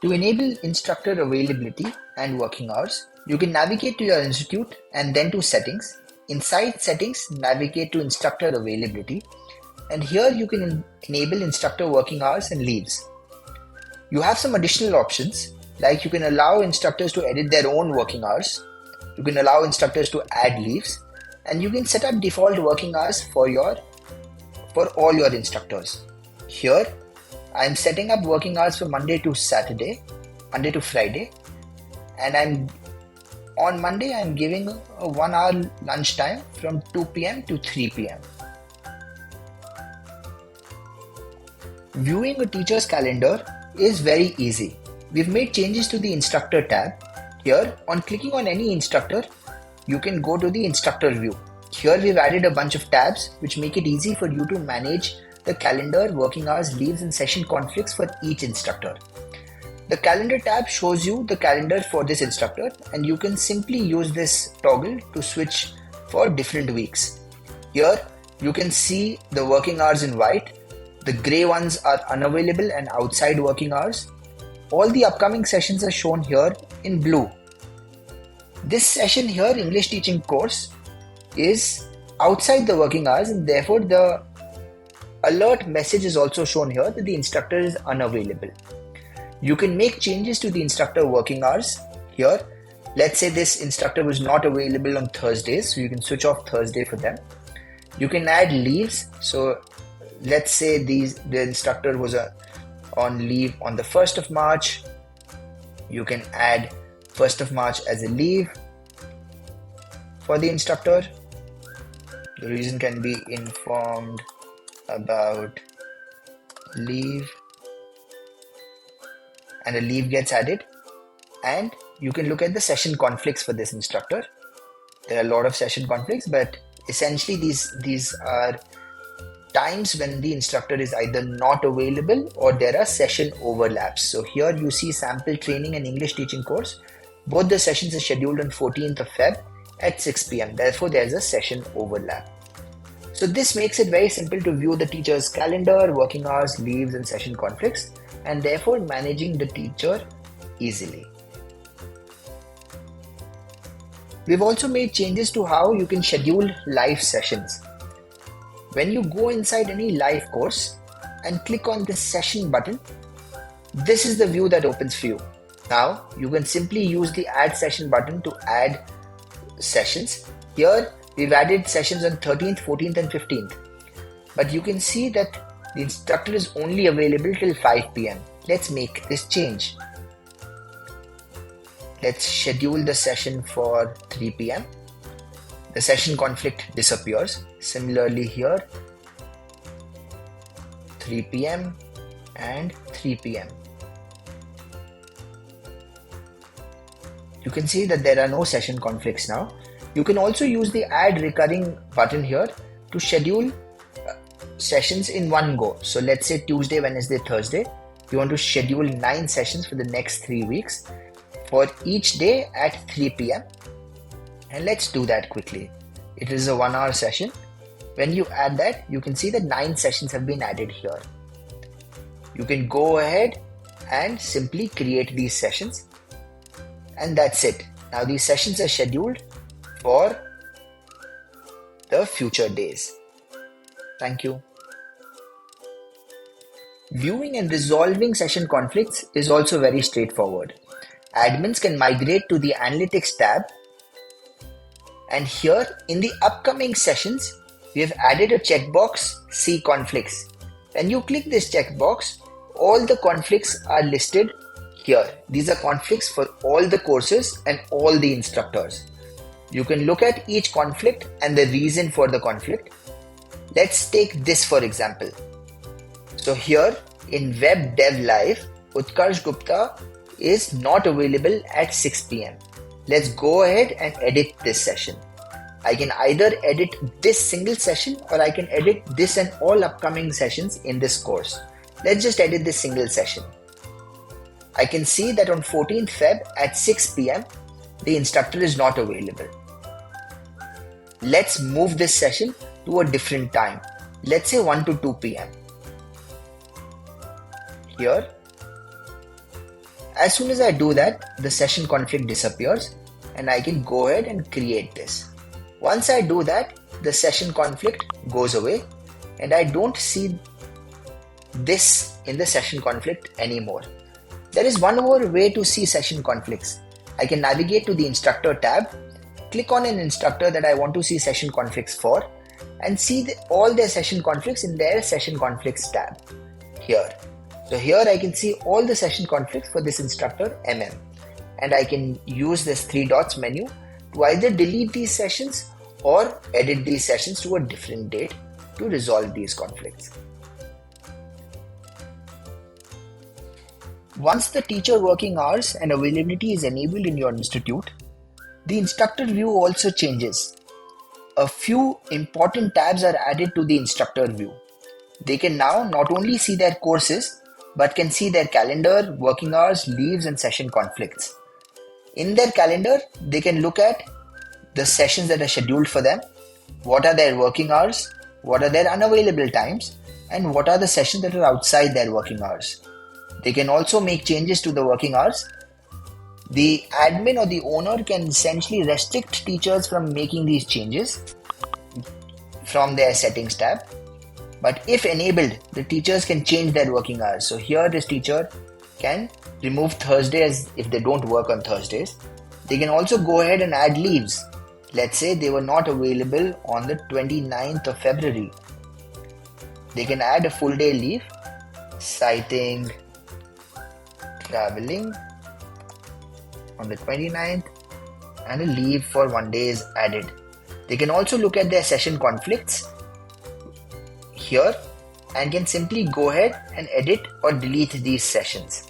To enable instructor availability and working hours, you can navigate to your institute and then to settings. Inside settings, navigate to instructor availability, and here you can enable instructor working hours and leaves. You have some additional options, like you can allow instructors to edit their own working hours, you can allow instructors to add leaves, and you can set up default working hours for all your instructors. Here, I am setting up working hours for Monday to Friday, and on Monday I'm giving a 1 hour lunch time from 2 p.m. to 3 p.m. Viewing a teacher's calendar is very easy. We've made changes to the instructor tab. Here, on clicking on any instructor, you can go to the instructor view. Here we've added a bunch of tabs which make it easy for you to manage the calendar, working hours, leaves and session conflicts for each instructor. The calendar tab shows you the calendar for this instructor, and you can simply use this toggle to switch for different weeks. Here you can see the working hours in white. The grey ones are unavailable and outside working hours. All the upcoming sessions are shown here in blue. This session here, English teaching course, is outside the working hours, and therefore the alert message is also shown here that the instructor is unavailable. You can make changes to the instructor working hours here. Let's say this instructor was not available on Thursdays, so you can switch off Thursday for them. You can add leaves. So let's say the instructor was on leave on the 1st of March. You can add 1st of March as a leave for the instructor. The reason can be informed about leave, and a leave gets added. And you can look at the session conflicts for this instructor. There are a lot of session conflicts, but essentially these are times when the instructor is either not available or there are session overlaps. So here you see sample training and English teaching course. Both the sessions are scheduled on 14th of Feb at 6 p.m. Therefore, there is a session overlap. So this makes it very simple to view the teacher's calendar, working hours, leaves and session conflicts, and therefore managing the teacher easily. We've also made changes to how you can schedule live sessions. When you go inside any live course and click on this session button, this is the view that opens for you. Now you can simply use the add session button to add sessions. Here we've added sessions on 13th, 14th and 15th. But you can see that the instructor is only available till 5 p.m. Let's make this change. Let's schedule the session for 3 p.m. The session conflict disappears. Similarly here, 3 p.m. and 3 p.m. You can see that there are no session conflicts now. You can also use the add recurring button here to schedule sessions in one go. So let's say Tuesday, Wednesday, Thursday. You want to schedule 9 sessions for the next 3 weeks for each day at 3 p.m. And let's do that quickly. It is a 1 hour session. When you add that, you can see that 9 sessions have been added here. You can go ahead and simply create these sessions. And that's it. Now these sessions are scheduled for the future days. Thank you. Viewing and resolving session conflicts is also very straightforward. Admins can migrate to the Analytics tab, and here in the upcoming sessions, we have added a checkbox, See Conflicts. When you click this checkbox, all the conflicts are listed here. These are conflicts for all the courses and all the instructors. You can look at each conflict and the reason for the conflict. Let's take this for example. So here in Web Dev Live, Utkarsh Gupta is not available at 6 p.m. Let's go ahead and edit this session. I can either edit this single session or I can edit this and all upcoming sessions in this course. Let's just edit this single session. I can see that on 14th Feb at 6 p.m. the instructor is not available. Let's move this session to a different time. Let's say 1 to 2 p.m. Here, As soon as I do that, the session conflict disappears and I can go ahead and create this. Once I do that, the session conflict goes away and I don't see this in the session conflict anymore. There is one more way to see session conflicts. I can navigate to the Instructor tab, click on an instructor that I want to see session conflicts for, and see all their session conflicts in their session conflicts tab here. So here I can see all the session conflicts for this instructor MM, and I can use this 3 dots menu to either delete these sessions or edit these sessions to a different date to resolve these conflicts. Once the teacher working hours and availability is enabled in your institute, the instructor view also changes. A few important tabs are added to the instructor view. They can now not only see their courses, but can see their calendar, working hours, leaves, and session conflicts. In their calendar, they can look at the sessions that are scheduled for them, what are their working hours, what are their unavailable times, and what are the sessions that are outside their working hours. They can also make changes to the working hours. The admin or the owner can essentially restrict teachers from making these changes from their settings tab. But if enabled, the teachers can change their working hours. So here this teacher can remove Thursdays if they don't work on Thursdays. They can also go ahead and add leaves. Let's say they were not available on the 29th of February. They can add a full day leave, citing traveling on the 29th, and a leave for 1 day is added. They can also look at their session conflicts here and can simply go ahead and edit or delete these sessions.